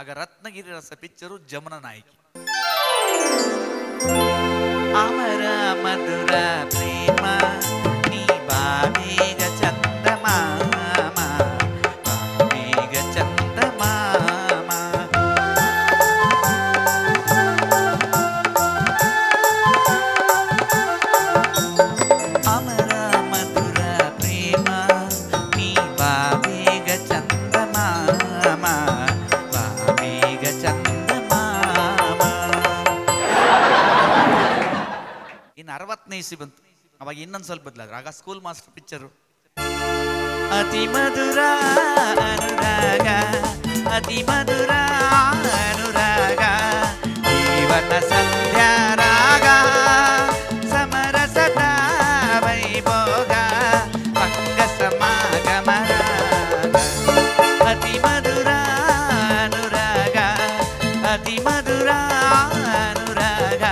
ಆಗ ರತ್ನಗಿರಿ ರಸ ಪಿಕ್ಚರು ಜಮುನ ನಾಯಕಿ. ಅಮರ ಮಧುರ ಪ್ರೇಮ ನೀ ಬಾಬೇಗ ಚಂದಮಾಮ ಬಾಬೇಗ ಚಂದಮಾಮ. ಅಮರ ಮಧುರ ಪ್ರೇಮ ನೀ ಬಾಬೇಗ ಚಂದಮಾಮ ಬಾಬೇಗ ಚಂದಮಾಮ. ಇನ್ನು 60ನೇ ಇಸಿ ಬಂತು. ಅವಾಗ ಇನ್ನೊಂದು ಸ್ವಲ್ಪ ಬದಲಾದ್ರು. ಆಗ ಸ್ಕೂಲ್ ಮಾಸ್ಟರ್ ಪಿಕ್ಚರು. ಅತಿ ಮಧುರ ಅನುರಾಗ ಅತಿ ಮಧುರ ಅನುರಾಗ ಜೀವನ ಸಂಧ್ಯಾ ರಾಗ ಸಮರಸದ ವೈಭೋಗ ಭಂಗ ಸಮಾಗಮ ಅತಿ ಮಧುರ ಅನುರಾಗ ಅತಿ ಮಧುರ ಅನುರಾಗ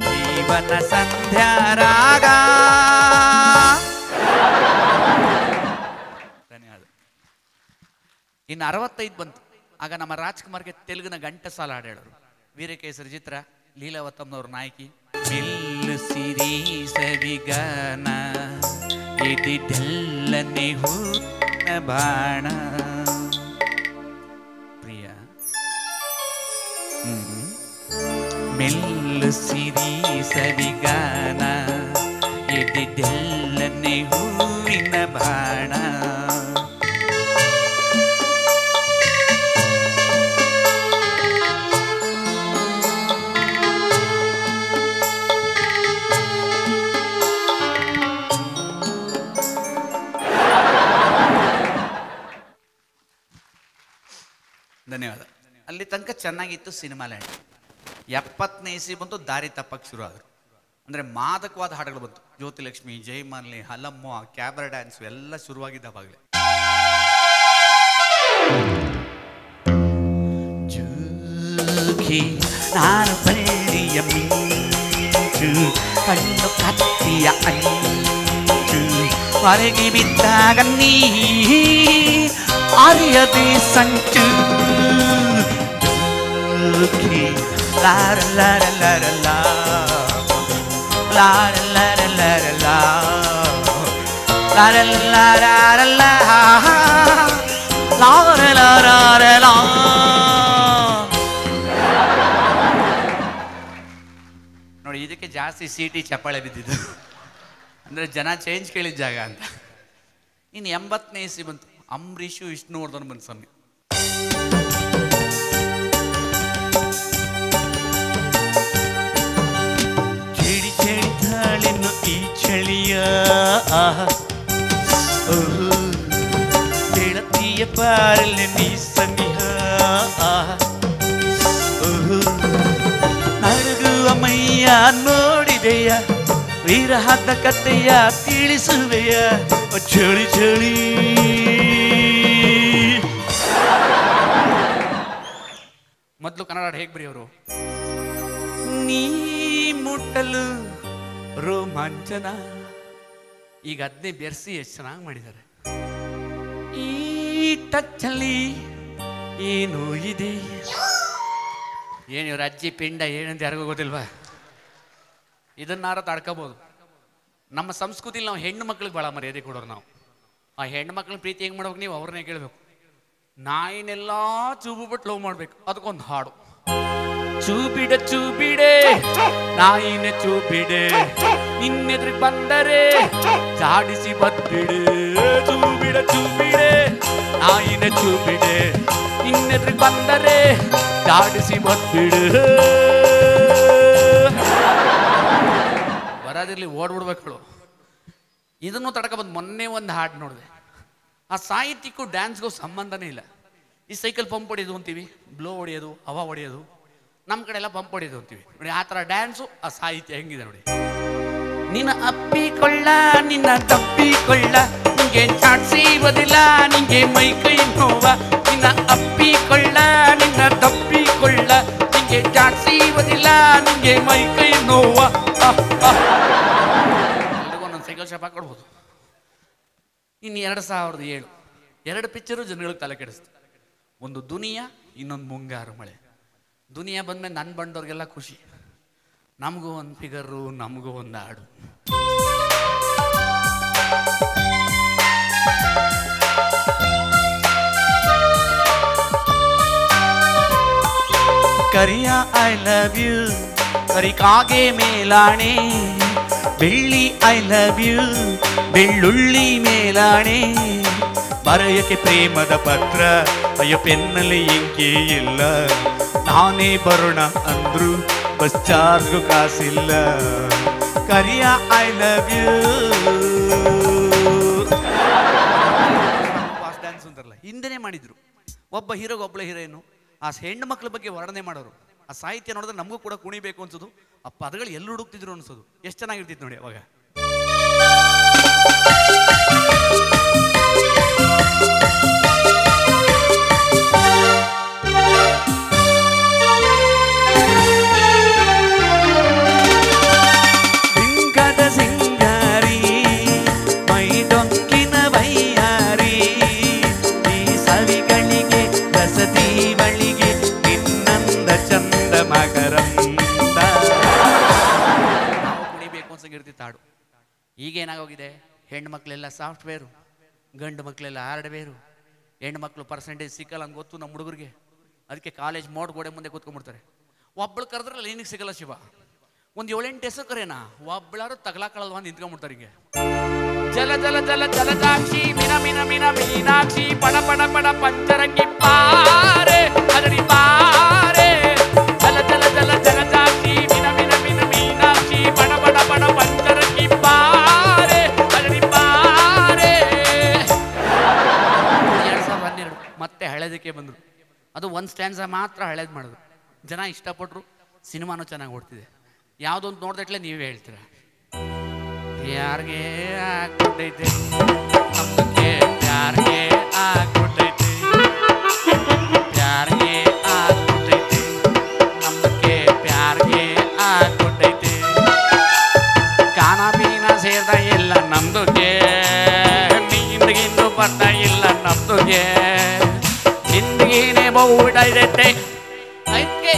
ಜೀವನ ಸಂಧ್ಯಾ ರಾಗ. ಇನ್ನು 65 ಬಂತು. ಆಗ ನಮ್ಮ ರಾಜ್ಕುಮಾರ್ಗೆ ತೆಲುಗಿನ ಘಂಟಸಾಲ ಹಾಡು ಹೇಳೋರು. ವೀರಕೇಸರಿ ಚಿತ್ರ, ಲೀಲಾವತಮ್ಮನವ್ರ ನಾಯಕಿ. ಮೆಲ್ಲು ಸಿರಿ ಸವಿಗಾನ ಎದಿದೆಲ್ಲನೆ ಹೂನ ಬಾಣ ಪ್ರಿಯ. ಮೆಲ್ಲು ಸಿರಿ ಸವಿಗಾನ ಎದಿದೆಲ್ಲನೆ ಹೂವಿನ ಬಾಣ. ಧನ್ಯವಾದ. ಅಲ್ಲಿ ತನಕ ಚೆನ್ನಾಗಿತ್ತು ಸಿನಿಮಾ ಲ್ಯಾಂಡ್. 70ನೇ ಇಸಿ ಬಂತು, ದಾರಿ ತಪ್ಪಕ್ಕೆ ಶುರು ಆದರು. ಅಂದರೆ ಮಾದಕವಾದ ಹಾಡುಗಳು ಬಂತು. ಜ್ಯೋತಿಲಕ್ಷ್ಮಿ, ಜಯಮಾಲಿನಿ, ಹಲಮ್ಮ, ಕ್ಯಾಬರ ಡ್ಯಾನ್ಸು ಎಲ್ಲ ಶುರುವಾಗಿದ್ದಾಗಲೇ. ನಾನು ಬಳ್ಳಿಯ ಮಿಂಚು ಕಣ್ಣು ಕತ್ತಿಯ ಅಂಚು ಹೊರಗೆ ಬಿದ್ದಾಗ ನೀ ಅರಿಯದೆ ಸಂಚು. ಲಾರ ಲಾರ ಲಾರ ಲಾ ಲಾರ ಲಾರ ಲಾರ ಲಾ ಲಾರ ಲಾರ ಲಾ ಲಾರ ಲಾರ ಲಾ. ನೋಡಿ, ಇದಕ್ಕೆ ಜಾಸ್ತಿ ಸೀಟಿ ಚಪ್ಪಾಳೆ ಬಿದ್ದಿದ್ದು. ಅಂದರೆ ಜನ ಚೇಂಜ್ ಕೇಳಿದ ಜಾಗ ಅಂತ. ಇನ್ನು 80ನೇ ಇಸಿ ಬಂತು. ಅಂಬರೀಷು, ವಿಷ್ಣುವರ್ಧನ್ ಬಂದು ಸ್ವಾಮಿ. ಚಳಿ ಚಳಿ ತಾಳೆನ್ನು ಈ ಚಳಿಯ ಗೆಳತಿಯ ಪಾರಲೆ ನೀ ಸನಿಹ ನರಗುವ ಮೈಯ ನೋಡಿದೆಯ ವಿರಹದ ಕಥೆಯ ತಿಳಿಸುವೆಯ ಚಳಿ ಚಳಿ. ಮೊದಲು ಕನ್ನಡ ಹೇಗೆ ಬರೆಯೋರು? ನೀ ಮುಟ್ಟಲು ರೋಮಾಂಚನ. ಈಗ ಅದನ್ನೇ ಬೆರೆಸಿ ಎಷ್ಟು ಚೆನ್ನಾಗಿ ಮಾಡಿದ್ದಾರೆ. ಈ ಟಚ್ಚಲ್ಲಿ ಏನು ಇದೆ? ಏನು ಇವ್ರ ಅಜ್ಜಿ ಪಿಂಡ ಏನಂತ ಯಾರಿಗೂ ಗೊತ್ತಿಲ್ವಾ? ಇದನ್ನಾರ ತಡ್ಕೋಬೋದು. ನಮ್ಮ ಸಂಸ್ಕೃತಿಲಿ ನಾವು ಹೆಣ್ಣು ಮಕ್ಳಿಗೆ ಭಾಳ ಮರ್ಯಾದೆ ಕೊಡೋರು. ನಾವು ಆ ಹೆಣ್ಣು ಮಕ್ಳನ್ನ ಪ್ರೀತಿ ಹೆಂಗೆ ಮಾಡ್ಬೇಕು? ನೀವು ಅವ್ರನ್ನೇ ಕೇಳಬೇಕು. ನಾಯಿನೆಲ್ಲ ಚೂಬು ಬಿಟ್ಟು ಲವ್ ಮಾಡ್ಬೇಕು. ಅದಕ್ಕೊಂದು ಹಾಡು. ಚೂಬಿಡೆ ಚೂಬಿಡೆ ನಾಯಿನ ಚೂಬಿಡೆ ಇನ್ನೆದ್ರಿಗೆ ಬಂದರೆ ಜಾಡಿಸಿ ಬದ್ಬಿಡೆ. ಚೂಬಿಡೆ ಚೂಬಿಡೆ ನಾಯಿನ ಚೂಬಿಡೆ ಇನ್ನೆದ್ರಿಗೆ ಬಂದರೆ ಜಾಡಿಸಿ ಬದ್ಬಿಡೆ. ಬರೋದಿರ್ಲಿ, ಓಡ್ಬಿಡ್ಬೇಕಳು. ಇದನ್ನು ತಡ್ಕ ಬಂದು ಮೊನ್ನೆ ಒಂದು ಹಾಡು ನೋಡಿದೆ. ಆ ಸಾಹಿತ್ಯಕ್ಕೂ ಡ್ಯಾನ್ಸ್ಗೂ ಸಂಬಂಧನೇ ಇಲ್ಲ. ಈ ಸೈಕಲ್ ಪಂಪ್ ಹೊಡೆಯೋದು ಅಂತೀವಿ, ಬ್ಲೋ ಹೊಡೆಯೋದು, ಹವಾ ಹೊಡೆಯೋದು. ನಮ್ಮ ಕಡೆ ಎಲ್ಲ ಪಂಪ್ ಹೊಡೆಯೋದು ಅಂತೀವಿ ನೋಡಿ. ಆ ಥರ ಡ್ಯಾನ್ಸು, ಆ ಸಾಹಿತ್ಯ ಹೆಂಗಿದೆ ನೋಡಿ. ನಿನ್ನ ಅಪ್ಪಿಕೊಳ್ಳ ನಿನ್ನ ತಪ್ಪಿಕೊಳ್ಳ ನಿಂಗೆ ಚಾಡ್ಸಿ ಬದಿಲ್ಲ ನಿಂಗೆ ಮೈ ಕೈ ನೋವ. ನಿನ್ನ ಅಪ್ಪಿಕೊಳ್ಳ ನಿನ್ನ ತಪ್ಪಿಕೊಳ್ಳ ನಿಂಗೆ ಚಾಡ್ಸಿ ಬದಿಲ್ಲ ನಿಂಗೆ ಮೈ ಕೈ ನೋವ. ಎಲ್ರಿಗೂ ಒಂದೊಂದು ಸೈಕಲ್ ಶಾಪ್ ಹಾಕೊಡ್ಬೋದು. ಇನ್ನು 2007 2 ಪಿಕ್ಚರು ಜನಗಳಿಗೆ ತಲೆ ಕೆಡಿಸ್ತು. ಒಂದು ದುನಿಯಾ, ಇನ್ನೊಂದು ಮುಂಗಾರು ಮಳೆ. ದುನಿಯಾ ಬಂದ್ಮೇಲೆ ನನ್ನ ಬಂದವ್ರಿಗೆಲ್ಲ ಖುಷಿ, ನಮಗೂ ಒಂದು ಫಿಗರು, ನಮಗೂ ಒಂದು ಹಾಡು. ಕರಿಯ ಐ ಲವ್ ಯು, ಕರಿಕಾಗೆ ಮೇಲಾಣೆ, ಬೆಳ್ಳಿ ಐ ಲವ್ ಯು, ಬೆಳ್ಳುಳ್ಳಿ ಮೇಲಾಣೆ, ಬರೆಯಕ್ಕೆ ಪ್ರೇಮದ ಪತ್ರ, ಅಯ್ಯೋ ಪೆನ್ನಲ್ಲಿ ಇಂಕಿ ಇಲ್ಲ, ನಾನೇ ಬರೋಣ ಅಂದ್ರು ಬಸ್ ಚಾರ್ಜು ಕಾಸಿಲ್ಲ. ಕರಿಯ ಐ ಲವ್ ಯು. ಡ್ಯಾನ್ಸ್ ಅಂತಾರಲ್ಲ, ಹಿಂದೆನೇ ಮಾಡಿದ್ರು. ಒಬ್ಬ ಹೀರೋಗೆ ಒಬ್ಬಳ ಹೀರೋಯಿನು ಆ ಹೆಣ್ಣು ಮಕ್ಕಳ ಬಗ್ಗೆ ವರ್ಣನೆ ಮಾಡೋರು. ಆ ಸಾಹಿತ್ಯ ನೋಡಿದ್ರೆ ನಮಗೂ ಕೂಡ ಕುಣಿಬೇಕು ಅನ್ಸೋದು, ಆ ಪದಗಳು ಎಲ್ಲಿ ಹುಡುಕ್ತಿದ್ರು ಅನ್ಸೋದು. ಎಷ್ಟು ಚೆನ್ನಾಗಿರ್ತಿತ್ತು ನೋಡಿ ಅವಾಗ. ಸಿಂಗದ ಸಿಂಗಾರಿ ಮೈ ಡೊಂಕಿನ ವೈಯಾರಿ, ಈ ಸವಿಗಳಿಗೆ ರಸದಿ ಬಳಿಗೆ ನಿನ್ನಂದ ಚಂದ ಮಕರಂದ. ನಾವು ಕುಣಿಬೇಕು ಅನ್ಸಂಗಿರ್ತಿತ್ತು ಹಾಡು. ಈಗೇನಾಗೋಗಿದೆ, ಹೆಣ್ಣು ಮಕ್ಕಳೆಲ್ಲ ಸಾಫ್ಟ್ವೇರು, ಗಂಡು ಮಕ್ಕಳೆಲ್ಲ ಹಾರ್ಡ್ವೇರು. ಹೆಣ್ಣು ಮಕ್ಕಳು ಪರ್ಸೆಂಟೇಜ್ ಸಿಕ್ಕಲ್ಲ ಹಂಗೆ ಗೊತ್ತು ನಮ್ಮ ಹುಡುಗರಿಗೆ. ಅದಕ್ಕೆ ಕಾಲೇಜ್ ಮೋಡ್ ಗೋಡೆ ಮುಂದೆ ಕೂತ್ಕೊಂಡ್ಬಿಡ್ತಾರೆ. ಒಬ್ಬಳು ಕರೆದ್ರಲ್ಲ ಏನಕ್ಕೆ ಸಿಗಲ್ಲ ಶಿವ, ಒಂದು 7-8 ಹೆಸರು ಕರೇನಾ, ಒಬ್ಬಳಾರು ತಗಲಾಕಳಲ್ವ ಅಂತ ನಿಂತ್ಕೊಂಡ್ಬಿಡ್ತಾರೆ ಹಿಂಗೆ. ಜಲ ಜಲ ಜಲ ಜಲಜಾಕ್ಷಿ ಮಿನ ಮಿನ ಮಿನ ಮೀನಾಕ್ಷಿ ಪಡ ಪಡ ಪಡ ಪಂಚರಂಗಿ ಪಾರೆ ಅದರಿ ಪಾರೆ. ಜಲ ಜಲ ಜಲ ಜಲಜಾಕ್ಷಿ ಮಿನ ಮಿನ ಮಿನ ಮೀನಾಕ್ಷಿ ಪಡ ಪಡ ಪಡ ಪಂಚರಂಗಿ ಪಾರೆ ಅದರಿ ಪಾರೆ. 2012 ಮತ್ತೆ ಹಳೆದಕ್ಕೆ ಬಂದರು. ಅದು ಒಂದು ಸ್ಟ್ಯಾನ್ಸ ಮಾತ್ರ ಹಳೇದು ಮಾಡಿದ್ರು. ಜನ ಇಷ್ಟಪಟ್ಟರು, ಸಿನಿಮಾನು ಚೆನ್ನಾಗಿ ಓಡ್ತಿದೆ. ಯಾವುದೊಂದು ನೋಡ್ದಟ್ಲೆ ನೀವೇ ಹೇಳ್ತೀರ, ಯಾರಿಗೆ ಆಗ್ಬಿಟ್ಟೈತೆ ನಮಗೆ, ಯಾರಿಗೆ ಆಗ್ಬಿಟ್ಟೈತೆ, ಯಾರಿಗೆ ಆಗ್ಬಿಟ್ಟೈತೆ ನಮಗೆ, ಯಾರಿಗೆ ಆಗ್ಬಿಟ್ಟೈತೆ. ಕಾನ ಪೀನ ಸೇರ್ದ ಇಲ್ಲ ನಮ್ದುಗೆ, ನೀಂದ್ಗಿಂದು ಬರ್ತಾ ಇಲ್ಲ ನಮ್ದುಗೆ, ಹಿಂದ್ಗೀನೇ ಬಹುಬಿಟ್ಟೈತೆ. ಅದಕ್ಕೆ